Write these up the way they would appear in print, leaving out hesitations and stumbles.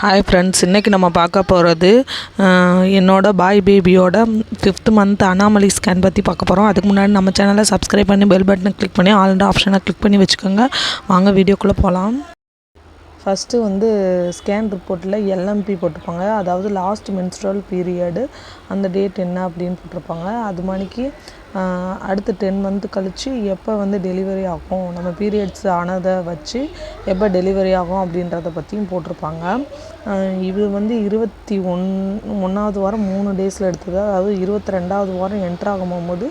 Hi friends, இன்றைக்கி நம்ம பார்க்க போகிறது என்னோட பாய் பேபியோட 5th மந்த் அனாமலி ஸ்கேன் பற்றி பார்க்க போகிறோம். அதுக்கு முன்னாடி நம்ம சேனலை சப்ஸ்கிரைப் பண்ணி பெல் பட்டனை கிளிக் பண்ணி ஆல்ரெடி ஆப்ஷனை கிளிக் பண்ணி வச்சுக்கோங்க. வாங்க வீடியோக்குள்ளே போகலாம். ஃபஸ்ட்டு ஸ்கேன் ரிப்போர்ட்டில் எல்எம்பி போட்டிருப்பாங்க, அதாவது லாஸ்ட் மென்ஸ்ட்ரல் பீரியடு, அந்த டேட் என்ன அப்படின்னு போட்டிருப்பாங்க. அது மாதிரிக்கு அடுத்து 10 மந்த் கழித்து எப்போ டெலிவரி ஆகும், நம்ம பீரியட்ஸ் ஆனதை வச்சு எப்போ டெலிவரி ஆகும் அப்படின்றத பற்றியும் போட்டிருப்பாங்க. இது 21வது வாரம் 3 டேஸில் எடுத்தது, அதாவது 22வது வாரம் என்ட்ரு ஆகும்போது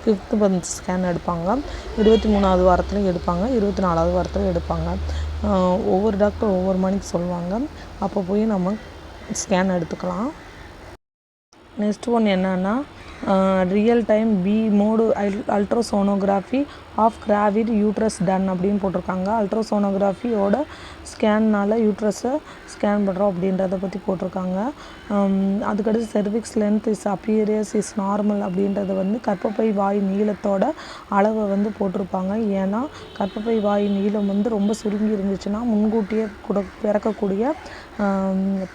5th மந்த் ஸ்கேன் எடுப்பாங்க, 23வது வாரத்துலையும் எடுப்பாங்க, 24வது வாரத்துலையும் எடுப்பாங்க. ஒவ்வொரு டாக்டர் ஒவ்வொரு மணிக்கு சொல்லுவாங்க, அப்போ போய் நம்ம ஸ்கேன் எடுத்துக்கலாம். நெக்ஸ்ட் ஒன் என்னன்னா real time B mode ultrasonography of gravid uterus done அப்படின்னு போட்டிருக்காங்க. அல்ட்ராசோனோகிராஃபியோட ஸ்கேன்னால் யூட்ரஸை ஸ்கேன் பண்ணுறோம் அப்படின்றத பற்றி போட்டிருக்காங்க. அதுக்கடுத்து cervix length is appearance is normal அப்படின்றத கர்ப்பப்பை வாய் நீளத்தோட அளவை போட்டிருப்பாங்க. ஏன்னா கர்ப்பப்பை வாய் நீளம் ரொம்ப சுருங்கி இருந்துச்சுன்னா முன்கூட்டியே பிறக்கக்கூடிய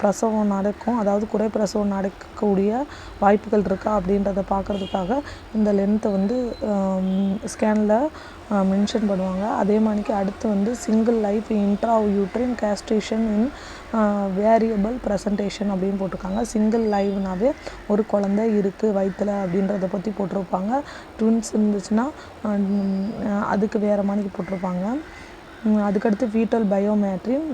பிரசவம் நடக்கும், அதாவது குறை பிரசவம் நடக்கக்கூடிய வாய்ப்புகள் இருக்கா அப்படின்றத பார்க்குறதுக்காக இந்த லென்த்தை ஸ்கேனில் மென்ஷன் பண்ணுவாங்க. அதே மாதிரிக்கு அடுத்து சிங்கிள் லைஃப் இன்ட்ராயூட்ரின் கேஸ்ட்ரேஷன் இன் வேரியபிள் ப்ரெசன்டேஷன் அப்படின்னு போட்டிருக்காங்க. சிங்கிள் லைவ்னாவே ஒரு குழந்தை இருக்குது வயிற்றில் அப்படின்றத பற்றி போட்டிருப்பாங்க. ட்வின்ஸ் இருந்துச்சுன்னா அதுக்கு வேறு மாதிரிக்கு போட்டிருப்பாங்க. அதுக்கடுத்து ஃபீட்டல் பயோமேட்ரின்.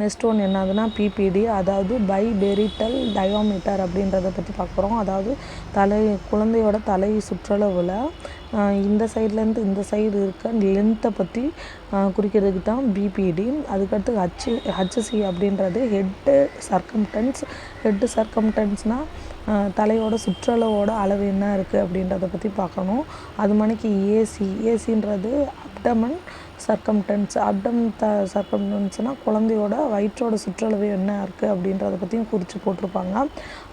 நெக்ஸ்ட் ஒன் என்னதுன்னா பிபிடி, அதாவது பைபெரிட்டல் டயோமீட்டர் அப்படின்றத பற்றி பார்க்குறோம். அதாவது குழந்தையோட தலை சுற்றளவில் இந்த சைட்லேருந்து இந்த சைடு இருக்க லென்த்தை பற்றி குறிக்கிறதுக்கு தான் பிபிடி. அதுக்கடுத்து ஹச்சி அப்படின்றது ஹெட்டு சர்க்கம்டன்ஸ்னால் தலையோட சுற்றளவோட அளவு என்ன இருக்குது அப்படின்றத பற்றி பார்க்கணும். அது மாதிரிக்கு ஏசின்றது அப்டமன் சர்க்கம்டன்ஸ்னால் குழந்தையோட வயிற்றோட சுற்றளவு என்ன இருக்குது அப்படின்றத பற்றியும் குறித்து போட்டிருப்பாங்க.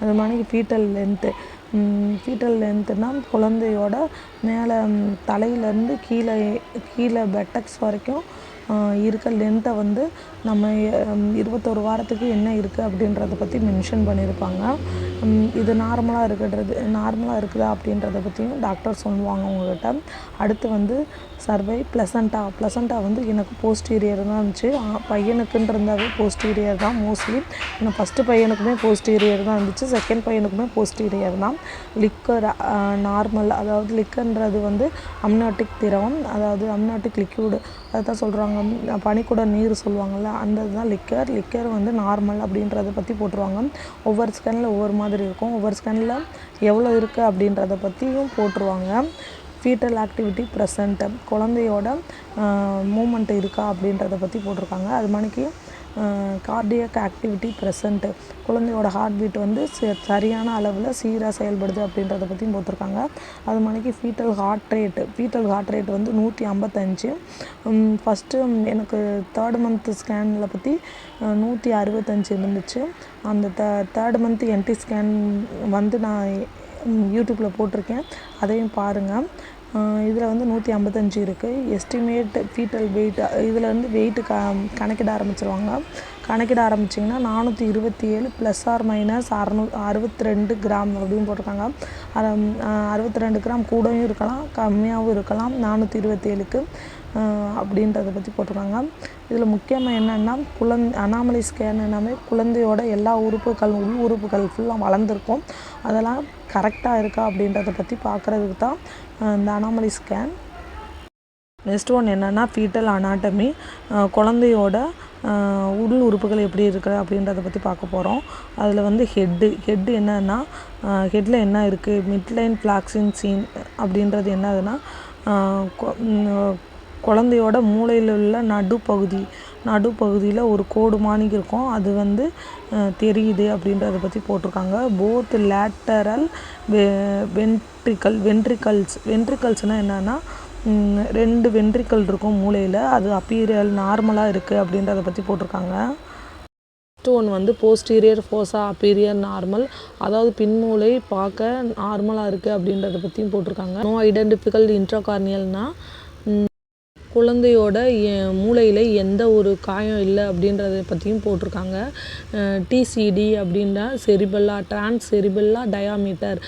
அது மாதிரி ஃபீட்டல் லென்த்துனால் குழந்தையோட மேலே தலையிலேருந்து கீழே பெட்டக்ஸ் வரைக்கும் இருக்க லென்த்தை நம்ம 21 வாரத்துக்கு என்ன இருக்குது அப்படின்றத பற்றி மென்ஷன் பண்ணியிருப்பாங்க. இது நார்மலாக இருக்குதா அப்படின்றத பற்றியும் டாக்டர் சொல்லுவாங்க உங்கள்கிட்ட. அடுத்து சர்வை ப்ளசண்டா எனக்கு போஸ்டீரியர் தான் இருந்துச்சு. பையனுக்குன்னு இருந்தாவே போஸ்டீரியர் தான் மோஸ்ட்லி. எனக்கு ஃபஸ்ட்டு பையனுக்குமே போஸ்டீரியர் தான் இருந்துச்சு, செகண்ட் பையனுக்குமே போஸ்டீரியர் தான். லிக்கர் நார்மல், அதாவது லிக்கர்ன்றது அம்னாட்டிக் திரவம், அதாவது அம்னாட்டிக் லிக்யூடு, அதை தான் சொல்கிறாங்க. பனிக்கூட நீர் சொல்லுவாங்கள்ல, அந்த இதுதான் லிக்கர் நார்மல் அப்படின்றத பற்றி போட்டுருவாங்க. ஒவ்வொரு ஸ்கேனில் ஒவ்வொரு மாதிரி இருக்கும், ஒவ்வொரு ஸ்கேனில் எவ்வளோ இருக்குது அப்படின்றத பற்றியும் போட்டுருவாங்க. ஃபீட்டல் ஆக்டிவிட்டி ப்ரெசண்ட், குழந்தையோட மூமெண்ட் இருக்கா அப்படின்றத பற்றி போட்டிருக்காங்க. அது மாதிரிக்கு கார்டியக் ஆக்டிவிட்டி ப்ரெசண்ட், குழந்தையோட ஹார்ட் பீட் சரியான அளவில் சீராக செயல்படுது அப்படின்றத பற்றியும் போட்டிருக்காங்க. அது மாதிரிக்கு ஃபீட்டல் ஹார்ட் ரேட் 155. ஃபஸ்ட்டு எனக்கு 3rd மந்த் ஸ்கேனில் பற்றி 165 இருந்துச்சு. அந்த 3rd மந்த் என்டி ஸ்கேன் நான் யூடியூப்பில் போட்டிருக்கேன், அதையும் பாருங்கள். இதில் 155 இருக்குது. எஸ்டிமேட் ஃபீட்டல் வெயிட், இதில் வெயிட்டு கணக்கிட ஆரம்பிச்சிங்கன்னா 427 ± 62 கிராம் அப்படின்னு போட்டிருக்காங்க. 62 கிராம் கூடவும் இருக்கலாம் கம்மியாகவும் இருக்கலாம் 427க்கு அப்படின்றத பற்றி போட்டிருக்காங்க. இதில் முக்கியமாக என்னென்னா அனாமலி ஸ்கேன் எல்லாமே குழந்தையோட எல்லா உள் உறுப்புகள் ஃபுல்லாக வளர்ந்துருக்கும், அதெல்லாம் கரெக்டாக இருக்கா அப்படின்றத பற்றி பார்க்குறதுக்கு தான் இந்த அனாமலி ஸ்கேன். நெக்ஸ்ட் ஒன் என்னென்னா ஃபீட்டல் அனாட்டமி, குழந்தையோட உள் உறுப்புகள் எப்படி இருக்குது அப்படின்றத பற்றி பார்க்க போகிறோம். அதில் ஹெட்டு என்னன்னா ஹெட்டில் என்ன இருக்குது, மிட்லைன் ஃப்ளாக்ஸின் சீன் அப்படின்றது என்னதுன்னா குழந்தையோட மூளையில் உள்ள நடுப்பகுதியில் ஒரு கோடு மாணிக்கு இருக்கும், அது தெரியுது அப்படின்றத பற்றி போட்டிருக்காங்க. போத் லேட்டரல் வென்ட்ரிகல்ஸ்னால் என்னென்னா 2 வென்ட்ரிக்கல் இருக்கும் மூளையில், அது அப்பீரியல் நார்மலாக இருக்குது அப்படின்றத பற்றி போட்டிருக்காங்க. Next one posterior fossa appear normal, அதாவது பின்மூளை பார்க்க நார்மலாக இருக்குது அப்படின்றத பற்றியும் போட்டிருக்காங்க. நோ ஐடென்டிஃபிகல் இன்ட்ராகார்னியல்னால் குழந்தையோட மூளையில் எந்த ஒரு காயம் இல்லை அப்படின்றத பற்றியும் போட்டிருக்காங்க. டிசிடி அப்படின்னா டிரான்ஸ் செரிபெல்லா டயாமீட்டர்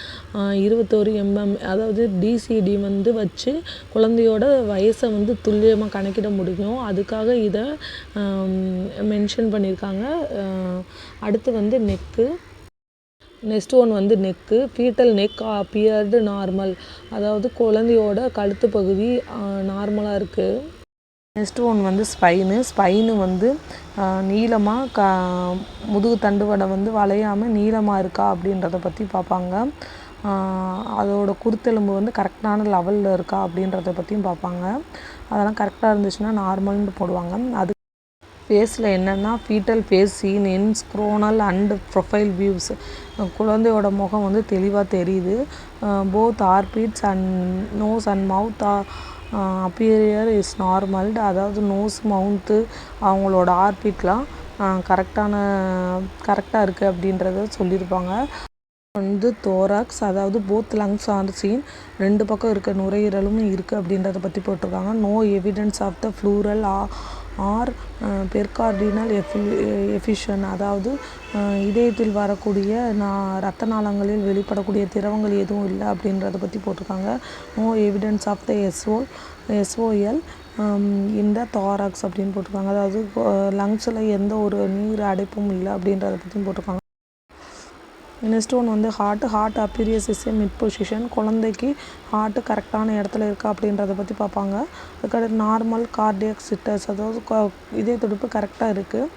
21 mm. அதாவது டிசிடி வந்து வச்சு குழந்தையோட வயசை வந்து துல்லியமாக கணக்கிட முடியும். அதுக்காக இதை மென்ஷன் பண்ணியிருக்காங்க. அடுத்து வந்து நெக்கு. நெக்ஸ்ட் ஒன் வந்து neck. Foetal neck appeared normal. அதாவது குழந்தையோட கழுத்து பகுதி நார்மலாக இருக்குது. நெக்ஸ்ட் ஒன் வந்து ஸ்பைனு வந்து நீளமாக முதுகு தண்டுவடை வந்து வளையாமல் நீளமாக இருக்கா அப்படின்றத பற்றி பார்ப்பாங்க. அதோட குருத்தெலும்பு வந்து கரெக்டான லெவலில் இருக்கா அப்படின்றத பற்றியும் பார்ப்பாங்க. அதெல்லாம் கரெக்டாக இருந்துச்சுன்னா நார்மல்னு போடுவாங்க. அது ஃபேஸில் என்னென்னா fetal face seen in coronal and profile views. குழந்தையோட முகம் வந்து தெளிவாக தெரியுது. Both orbits and nose and mouth appear is normal. அதாவது நோஸ் மவுத்து அவங்களோட ஆர்பிட்லாம் கரெக்டாக இருக்குது அப்படின்றத சொல்லியிருப்பாங்க. வந்து தோராக்ஸ், அதாவது போத் லங்ஸ் ஆர் சீன். 2 பக்கம் இருக்க நுரையீரலும் இருக்குது அப்படின்றத பற்றி போட்டிருக்காங்க. No evidence of the pleural or pericardial effusion. அதாவது இதயத்தில் வரக்கூடிய இரத்த நாளங்களில் வெளிப்படக்கூடிய திரவங்கள் எதுவும் இல்லை அப்படின்றத பற்றி போட்டிருக்காங்க. No evidence of the SOL இந்த தாராக்ஸ் அப்படின்னு போட்டிருக்காங்க. அதாவது லங்ஸில் எந்த ஒரு நீர் அடைப்பும் இல்லை அப்படின்றத பற்றியும் போட்டிருக்காங்க. நெக்ஸ்ட் ஒன் வந்து heart appears is a mid position. குழந்தைக்கு ஹார்ட்டு கரெக்டான இடத்துல இருக்கா அப்படின்றத பற்றி பார்ப்பாங்க. அதுக்கடுத்து நார்மல் கார்டியாக் சிட்டர்ஸ், அதாவது இதய துடிப்பு கரெக்டாக இருக்குது.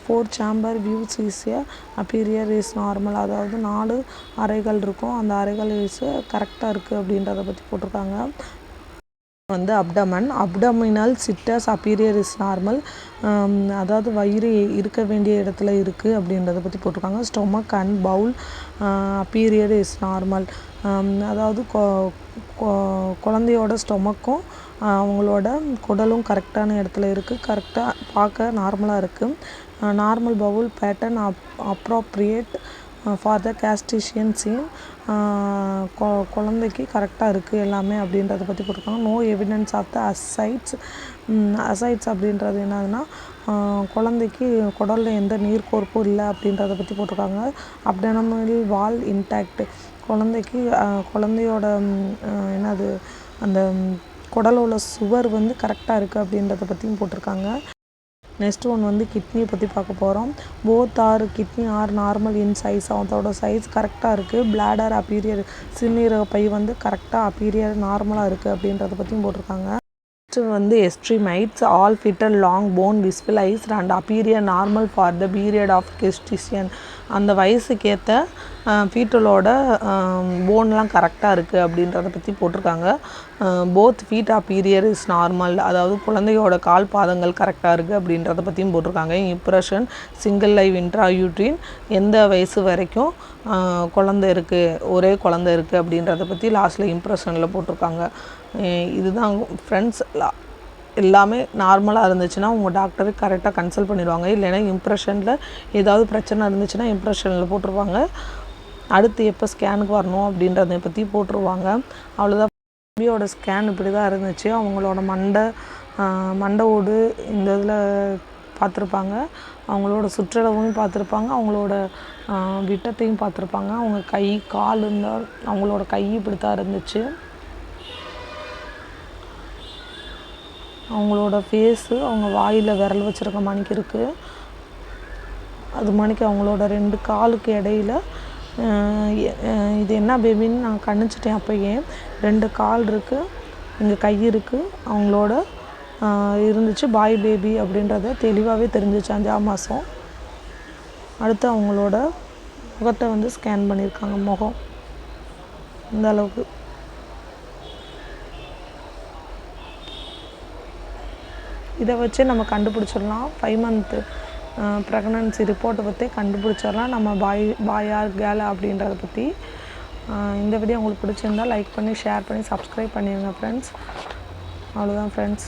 4 chamber views is a appear is normal. அதாவது 4 அறைகள் இருக்கும், அந்த அறைகள் இஸ் கரெக்டாக இருக்குது அப்படின்றத பற்றி போட்டிருக்காங்க. வந்து abdominal situs appear is normal. அதாவது வயிறு இருக்க வேண்டிய இடத்துல இருக்குது அப்படின்றத பற்றி போட்டிருக்காங்க. Stomach and bowel appear is normal. அதாவது குழந்தையோட ஸ்டொமக்கும் அவங்களோட குடலும் கரெக்டான இடத்துல இருக்குது, கரெக்டாக பார்க்க நார்மலாக இருக்குது. Normal bowel pattern appropriate for the gestation seen. குழந்தைக்கு கரெக்டாக இருக்குது எல்லாமே அப்படின்றத பற்றி போட்டிருக்காங்க. No evidence of the ascites அப்படின்றது என்னதுன்னா குழந்தைக்கு குடலில் எந்த நீர்க்கோர்ப்பும் இல்லை அப்படின்றத பற்றி போட்டிருக்காங்க. அப்டோமினல் வால் இன்டாக்ட். குழந்தையோட என்னது அந்த குடலோட சுவர் வந்து கரெக்டாக இருக்குது அப்படின்றத பற்றியும் போட்டிருக்காங்க. நெக்ஸ்ட் ஒன் வந்து கிட்னியை பற்றி பார்க்க போகிறோம். Both kidney are normal in size. அதோட சைஸ் கரெக்டாக இருக்குது. பிளாடர் அப்பியர் சிறுநீரக பை வந்து கரெக்டாக அப்பியர் நார்மலாக இருக்குது அப்படின்றத பற்றியும் போட்டிருக்காங்க. நெக்ஸ்ட் வந்து extremities all fetal long bone visualised and appear normal for the period of gestation. அந்த வயசுக்கேற்ற ஃபீட்டலோட போன்லாம் கரெக்டாக இருக்குது அப்படின்றத பற்றி போட்டிருக்காங்க. Both feet appear is normal. அதாவது குழந்தையோட கால் பாதங்கள் கரெக்டாக இருக்குது அப்படின்றத பற்றியும் போட்டிருக்காங்க. Impression single live intrauterine. எந்த வயசு வரைக்கும் ஒரே குழந்தை இருக்குது அப்படின்றத பற்றி லாஸ்ட்டில் இம்ப்ரெஷனில் போட்டிருக்காங்க. இதுதான் ஃப்ரெண்ட்ஸ். எல்லாமே நார்மலாக இருந்துச்சுன்னா உங்கள் டாக்டரை கரெக்டாக கன்சல்ட் பண்ணிடுவாங்க. இல்லைன்னா இம்ப்ரெஷனில் ஏதாவது பிரச்சனை இருந்துச்சுன்னா இம்ப்ரெஷனில் போட்டுருவாங்க. அடுத்து எப்போ ஸ்கேனுக்கு வரணும் அப்படின்றத பற்றி போட்டுருவாங்க. அவ்வளோதான். பேபியோட ஸ்கேன் இப்படி தான் இருந்துச்சு. அவங்களோட மண்டை ஓடு இந்த இதில் பார்த்துருப்பாங்க. அவங்களோட சுற்றளவும் பார்த்துருப்பாங்க. அவங்களோட விட்டத்தையும் பார்த்துருப்பாங்க. அவங்க கை கால் இருந்தால் அவங்களோட கை இப்படி தான் இருந்துச்சு. அவங்களோட ஃபேஸு அவங்க வாயில் விரல் வச்சுருக்க மணிக்கு இருக்குது. அது மணிக்கு அவங்களோட 2 காலுக்கு இடையில இது என்ன பேபின்னு நான் கணிச்சிட்டேன். அப்போயே 2 கால் இருக்குது, இங்கே கை இருக்குது, அவங்களோட இருந்துச்சு. பாய் பேபி அப்படின்றத தெளிவாகவே தெரிஞ்சிச்சு 5ஆம் மாதம். அடுத்து அவங்களோட முகத்தை வந்து ஸ்கேன் பண்ணியிருக்காங்க. முகம் இந்த அளவுக்கு. இதை வச்சு நம்ம கண்டுபிடிச்சிடலாம் 5 month ப்ரெக்னன்சி ரிப்போர்ட்டை பற்றி கண்டுபிடிச்சிடலாம் நம்ம பாய் ஆர் கேர்ள் அப்படின்றத பற்றி. இந்த வீடியோ உங்களுக்கு பிடிச்சிருந்தால் லைக் பண்ணி ஷேர் பண்ணி சப்ஸ்கிரைப் பண்ணிடுங்க ஃப்ரெண்ட்ஸ். அவ்வளோதான் ஃப்ரெண்ட்ஸ்.